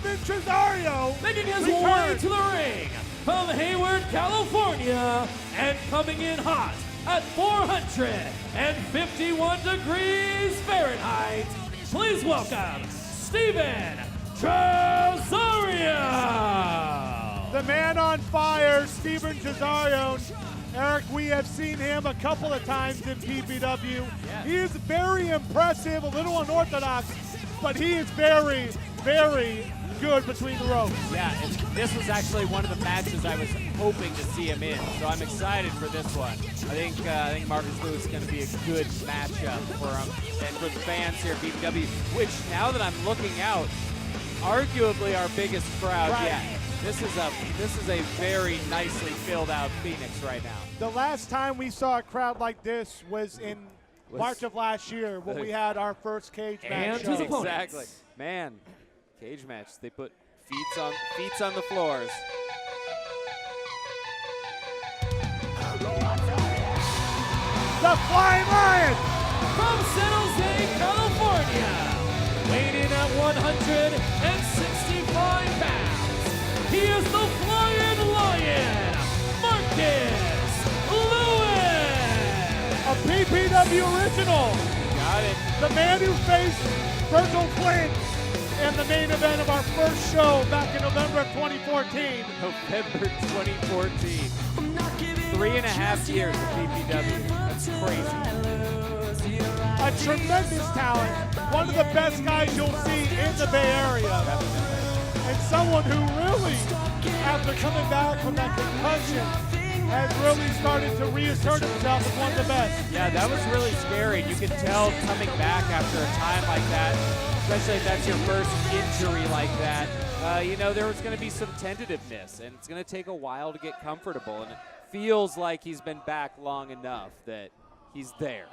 Steven Tresario making his way to the ring from Hayward, California, and coming in hot at 451 degrees Fahrenheit. Please welcome Steven Tresario. The man on fire, Steven Tresario. Eric, we have seen him a couple of times in PPW. Yes. He is very impressive, a little unorthodox, but he is very, very good between the ropes. Yeah, this was actually one of the matches I was hoping to see him in, so I'm excited for this one. I think Marcus Lewis is going to be a good matchup for him and for the fans here at PPW, which now that I'm looking out, arguably our biggest crowd yet. This is a very nicely filled out Phoenix right now. The last time we saw a crowd like this was in March of last year when we had our first cage match. And to the Exactly. Man, cage match. They put feet on the floors. The Flying Lion! From San Jose, California, weighing in at 165 pounds. He is the Flying Lion, Marcus Lewis! A PPW original. Got it. The man who faced Virgil Flynn in the main event of our first show back in November of 2014. November 2014. 3.5 years of PPW. That's crazy. A tremendous talent. One of the best guys you'll see in the Bay Area. And someone who really, after coming back from that concussion, has really started to reassert himself as one of the best. Yeah, that was really scary. You can tell coming back after a time like that, especially if that's your first injury like that, there was going to be some tentativeness, and it's going to take a while to get comfortable. And it feels like he's been back long enough that he's there.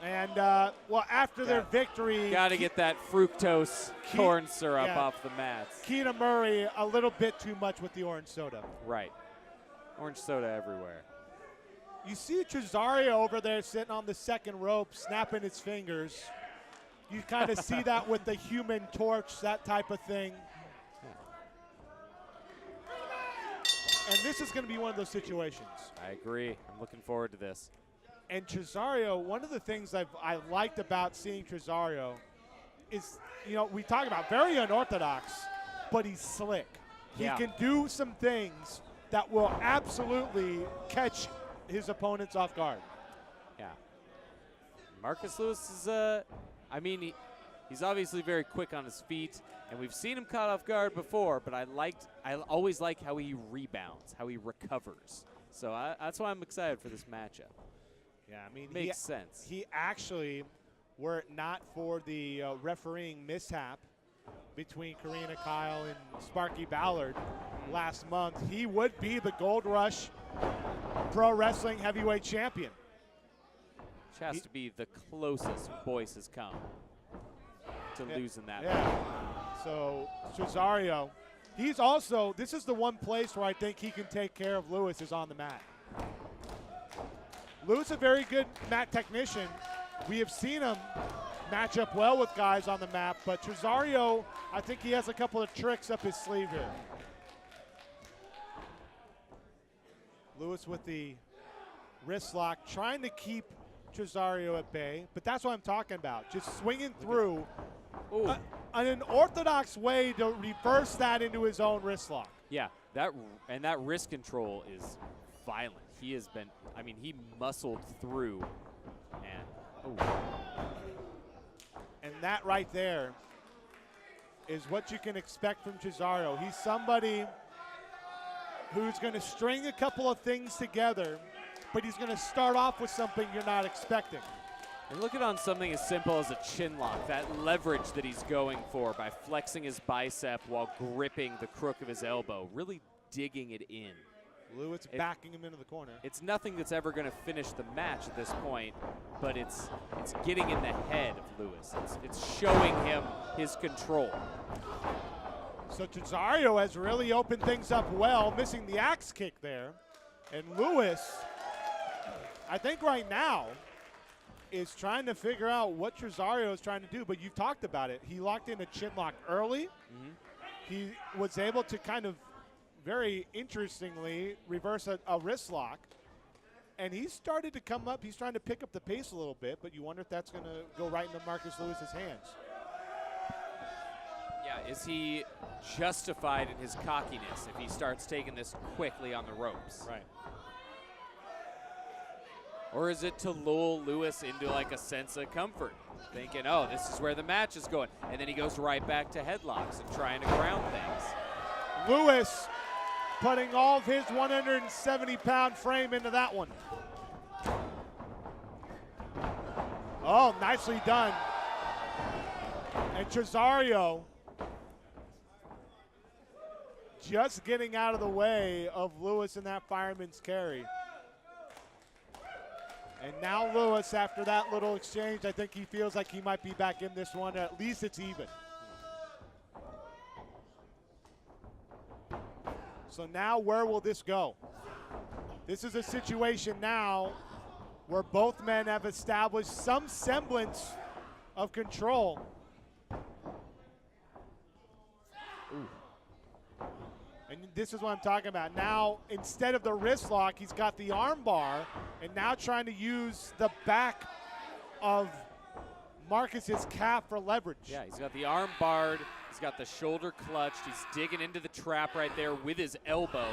And, after their victory... Got to get that fructose corn syrup off the mats. Keita Murray, a little bit too much with the orange soda. Right. Orange soda everywhere. You see Tresario over there sitting on the second rope, snapping his fingers. You kind of see that with the Human Torch, that type of thing. And this is going to be one of those situations. I agree. I'm looking forward to this. And Tresario, one of the things I liked about seeing Tresario is, we talk about very unorthodox, but he's slick. He can do some things that will absolutely catch his opponents off guard. Yeah. Marcus Lewis is, he's obviously very quick on his feet, and we've seen him caught off guard before, but I always like how he rebounds, how he recovers. So that's why I'm excited for this matchup. Yeah, makes sense. He actually, were it not for the refereeing mishap between Karina Kyle and Sparky Ballard last month, he would be the Gold Rush Pro Wrestling Heavyweight Champion. Which has to be the closest Boyce has come to losing that. Yeah. So Tresario, this is the one place where I think he can take care of Lewis is on the mat. Lewis, a very good mat technician. We have seen him match up well with guys on the map, but Tresario, I think he has a couple of tricks up his sleeve here. Lewis with the wrist lock, trying to keep Tresario at bay, but that's what I'm talking about. Just swinging through an unorthodox way to reverse that into his own wrist lock. Yeah, that wrist control is violent. He has been, he muscled through, and that right there is what you can expect from Tresario. He's somebody who's going to string a couple of things together, but he's going to start off with something you're not expecting. And look at on something as simple as a chin lock, that leverage that he's going for by flexing his bicep while gripping the crook of his elbow, really digging it in. Lewis backing him into the corner. It's nothing that's ever going to finish the match at this point, but it's getting in the head of Lewis. It's showing him his control. So Tresario has really opened things up well, missing the axe kick there. And Lewis, I think right now, is trying to figure out what Tresario is trying to do, but you've talked about it. He locked in a chin lock early. He was able to kind of very interestingly reverse a wrist lock. And he started to come up. He's trying to pick up the pace a little bit, but you wonder if that's going to go right into Marcus Lewis's hands. Yeah, is he justified in his cockiness if he starts taking this quickly on the ropes? Right. Or is it to lull Lewis into like a sense of comfort, thinking, oh, this is where the match is going, and then he goes right back to headlocks and trying to ground things. Lewis putting all of his 170-pound frame into that one. Oh, nicely done. And Tresario just getting out of the way of Lewis in that fireman's carry. And now Lewis, after that little exchange, I think he feels like he might be back in this one. At least it's even. So now where will this go? This is a situation now where both men have established some semblance of control. Ooh. And this is what I'm talking about. Now, instead of the wrist lock, he's got the arm bar, and now trying to use the back of Marcus's calf for leverage. Yeah, he's got the arm barred. He's got the shoulder clutched. He's digging into the trap right there with his elbow.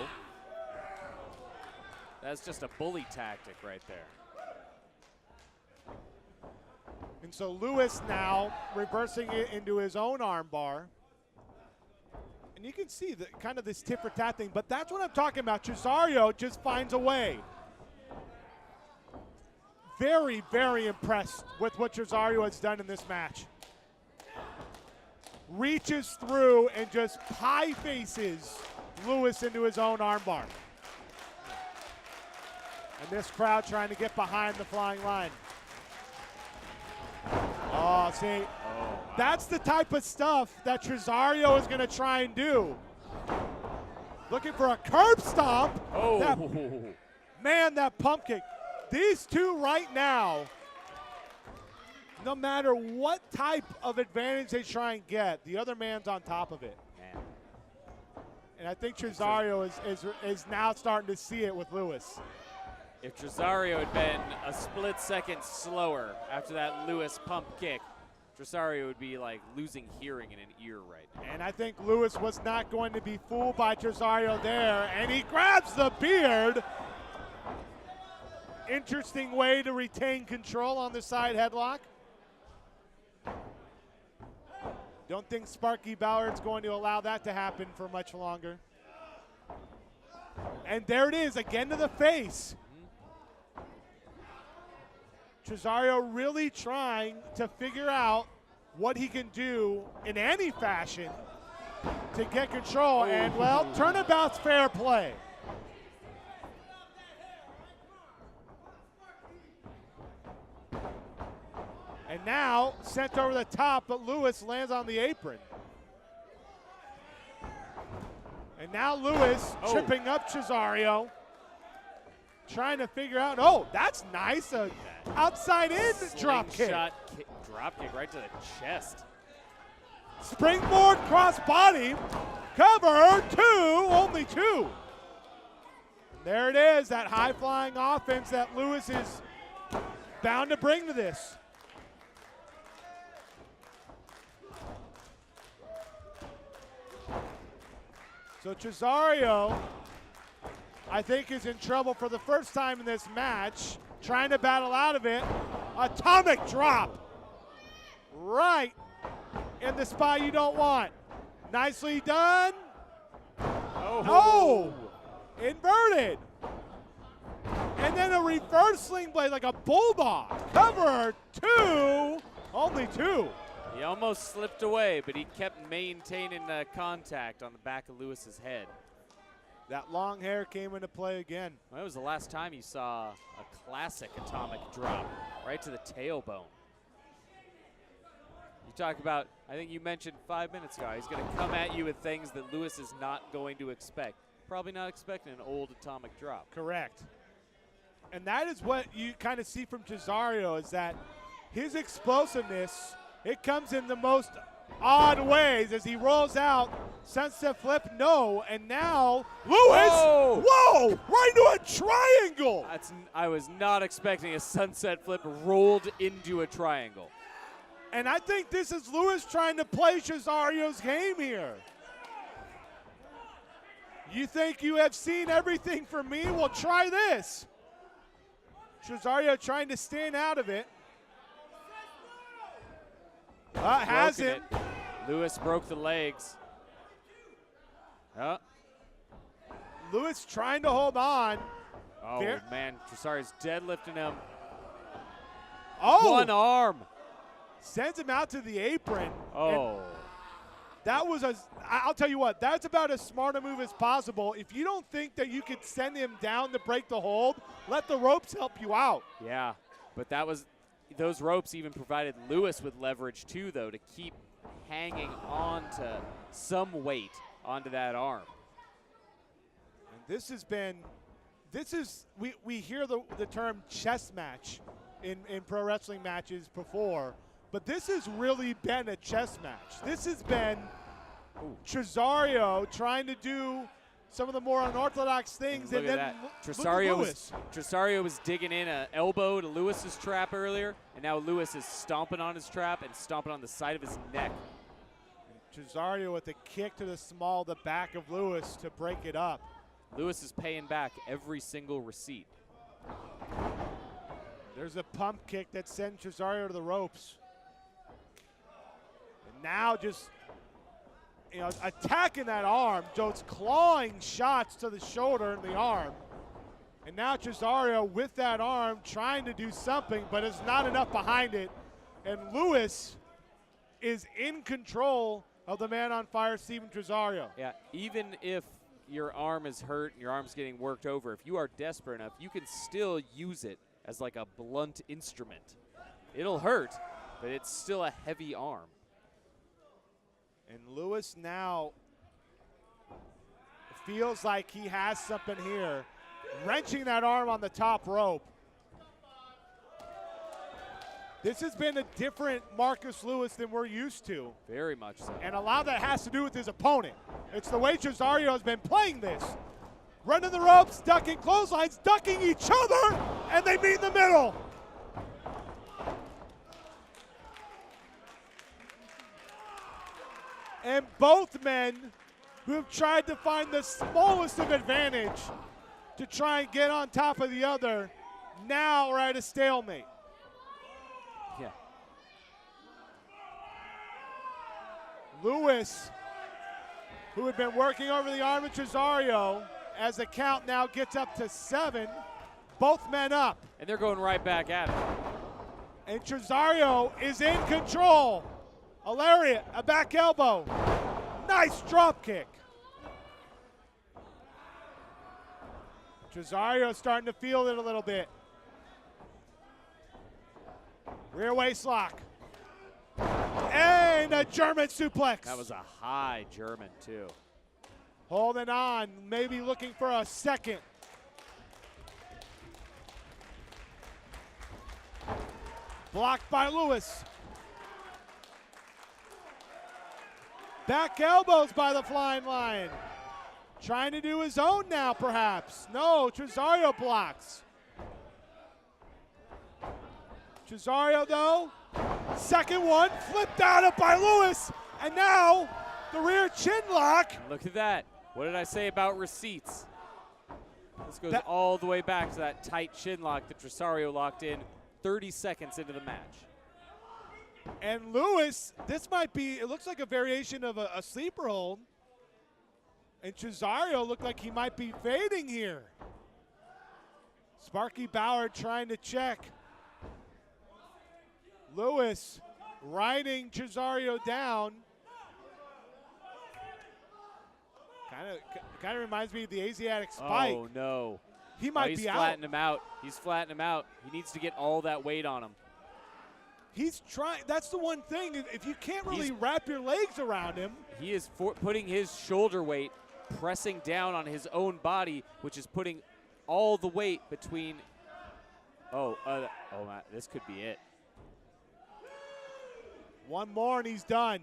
That's just a bully tactic right there. And so Lewis now reversing it into his own arm bar. And you can see the kind of this tit for tat thing, but that's what I'm talking about. Tresario just finds a way. Very, very impressed with what Tresario has done in this match. Reaches through and just pie faces Lewis into his own armbar. And this crowd trying to get behind the flying line. Oh, see, that's the type of stuff that Tresario is going to try and do. Looking for a curb stomp. Oh. Man, that pump kick. These two right now, no matter what type of advantage they try and get, the other man's on top of it. Man. And I think Tresario is now starting to see it with Lewis. If Tresario had been a split second slower after that Lewis pump kick, Tresario would be like losing hearing in an ear right now. And I think Lewis was not going to be fooled by Tresario there, and he grabs the beard. Interesting way to retain control on the side headlock. Don't think Sparky Ballard's going to allow that to happen for much longer. And there it is, again to the face. Tresario really trying to figure out what he can do in any fashion to get control. And, well, turnabout's fair play. And now sent over the top, but Lewis lands on the apron. And now Lewis tripping up Tresario. Trying to figure out, oh, that's nice. Outside in drop kick. Drop kick right to the chest. Springboard cross body. Cover two, only two. There it is, that high flying offense that Lewis is bound to bring to this. So Tresario, I think, is in trouble for the first time in this match, trying to battle out of it. Atomic drop right in the spot you don't want. Nicely done. Oh, inverted. And then a reverse sling blade like a bulldog. Cover two, only two. He almost slipped away, but he kept maintaining contact on the back of Lewis's head. That long hair came into play again. When was the last time you saw a classic atomic drop right to the tailbone? You talk about, I think you mentioned 5 minutes ago, he's going to come at you with things that Lewis is not going to expect. Probably not expecting an old atomic drop. Correct. And that is what you kind of see from Tresario, is that his explosiveness, it comes in the most odd ways as he rolls out. Sunset flip, no. And now Lewis, whoa, right into a triangle. I was not expecting a sunset flip rolled into a triangle. And I think this is Lewis trying to play Cesario's game here. You think you have seen everything from me? Well, try this. Tresario trying to stand out of it. Has him. Lewis broke the legs. Lewis trying to hold on. Oh, man. Tresario's deadlifting him. Oh! One arm. Sends him out to the apron. Oh. That was I'll tell you what, that's about as smart a move as possible. If you don't think that you could send him down to break the hold, let the ropes help you out. Yeah, but those ropes even provided Lewis with leverage too, though, to keep hanging on to some weight onto that arm. And we hear the term chess match in pro wrestling matches before, but this has really been a chess match. This has been Tresario trying to do some of the more unorthodox things. Look and at then that. Tresario was digging in an elbow to Lewis's trap earlier, and now Lewis is stomping on his trap and stomping on the side of his neck. Tresario with a kick to the back of Lewis to break it up. Lewis is paying back every single receipt. There's a pump kick that sends Tresario to the ropes. And now just, attacking that arm. Joe's clawing shots to the shoulder and the arm. And now Tresario with that arm trying to do something, but it's not enough behind it. And Lewis is in control of the man on fire, Steven Tresario. Yeah, even if your arm is hurt and your arm's getting worked over, if you are desperate enough, you can still use it as like a blunt instrument. It'll hurt, but it's still a heavy arm. And Lewis now feels like he has something here, wrenching that arm on the top rope. This has been a different Marcus Lewis than we're used to. Very much so. And a lot of that has to do with his opponent. It's the way Tresario has been playing this. Running the ropes, ducking clotheslines, ducking each other, and they meet in the middle. And both men who have tried to find the smallest of advantage to try and get on top of the other now are at a stalemate. Yeah. Lewis, who had been working over the arm of Tresario, as the count now gets up to 7, both men up. And they're going right back at it. And Tresario is in control. A lariat, a back elbow. Nice drop kick. Tresario starting to feel it a little bit. Rear waist lock. And a German suplex. That was a high German, too. Holding on, maybe looking for a second. Blocked by Lewis. Back elbows by the Flying Lion. Trying to do his own now, perhaps. No, Tresario blocks. Tresario, though, second one, flipped out of by Lewis. And now, the rear chin lock. Look at that. What did I say about receipts? This goes all the way back to that tight chin lock that Tresario locked in 30 seconds into the match. And Lewis, this might be, it looks like a variation of a sleeper hold. And Tresario looked like he might be fading here. Sparky Bauer trying to check. Lewis riding Tresario down. Kind of reminds me of the Asiatic Spike. Oh, no. He might be out. He's flattening him out. He's flattening him out. He needs to get all that weight on him. He's trying. That's the one thing. If you can't really wrap your legs around him. He is putting his shoulder weight, pressing down on his own body, which is putting all the weight between Oh, this could be it. One more and he's done.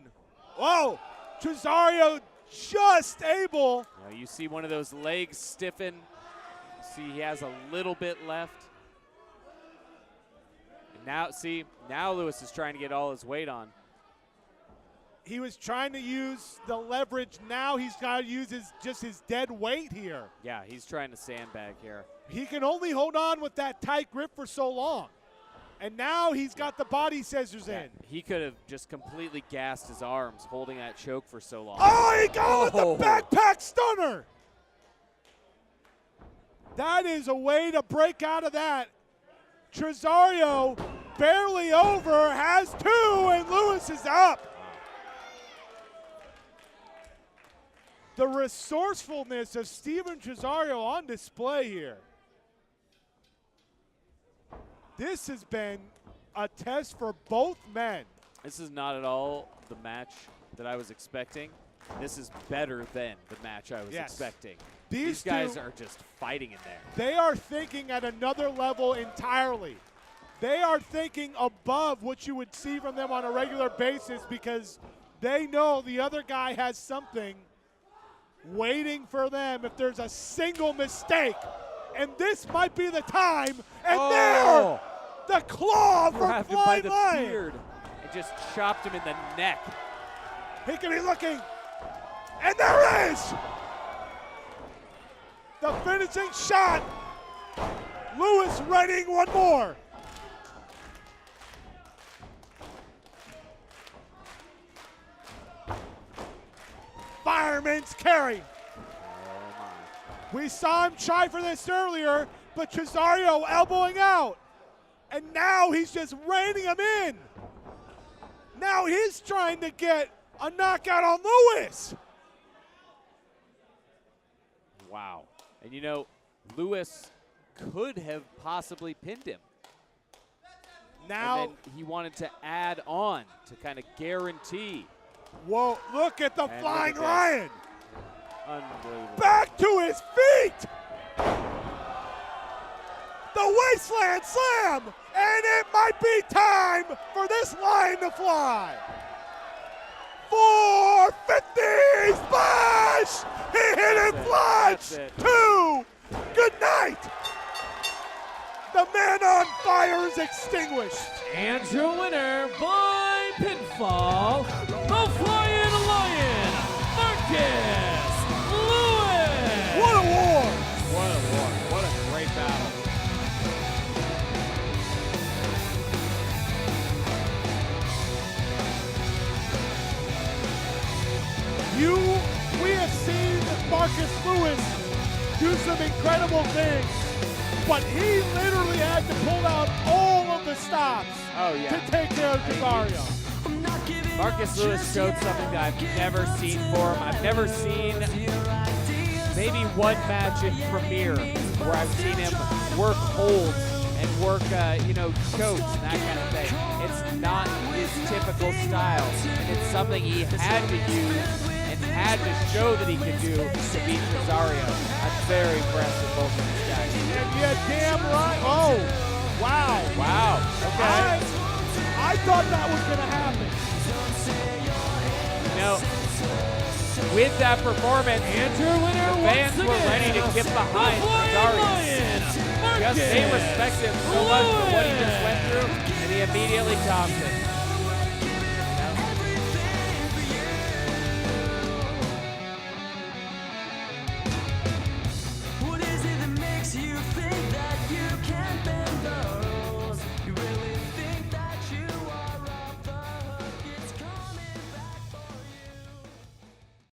Whoa! Tresario just able. You see one of those legs stiffen. See he has a little bit left. And now Lewis is trying to get all his weight on. He was trying to use the leverage. Now he's got to use just his dead weight here. Yeah, he's trying to sandbag here. He can only hold on with that tight grip for so long. And now he's got the body scissors in. He could have just completely gassed his arms holding that choke for so long. Oh, he got with the backpack stunner. That is a way to break out of that. Tresario barely over, has two, and Lewis is up. The resourcefulness of Steven Tresario on display here. This has been a test for both men. This is not at all the match that I was expecting. This is better than the match I was expecting. These guys are just fighting in there. They are thinking at another level entirely. They are thinking above what you would see from them on a regular basis because they know the other guy has something waiting for them if there's a single mistake. And this might be the time. And there, the claw for Flying Lion. Beard. It just chopped him in the neck. He could be looking. And there it is. The finishing shot. Lewis readying one more. Fireman's carry. We saw him try for this earlier, but Tresario elbowing out. And now he's just reining him in. Now he's trying to get a knockout on Lewis. Wow. And you know, Lewis could have possibly pinned him. Now and then he wanted to add on to kind of guarantee. Whoa, look at the Flying Lion. Unbelievable. Back to his feet. The Wasteland Slam. And it might be time for this lion to fly. 450 splash. He hit it flush. 2. Good night. The man on fire is extinguished. And your winner by pinfall, the Flying Lion, Marcus Lewis. What a war. What a war. What a great battle. We have seen Marcus Lewis do some incredible things, but he literally had to pull out all of the stops to take care of Tresario. Marcus Lewis showed something that I've never seen for him. I've never seen maybe one match in Premier where I've seen him work holds and work, chokes and that kind of thing. It's not his typical style, and it's something he had to use and had to show that he could do to beat Tresario. I'm very impressed with both of these guys. And you're damn right. Oh, wow. Wow. Okay. I thought that was going to happen. You know, with that performance, your winner the fans were ready to get behind Tresario. They respect him so much for what he just went through, and he immediately topped it.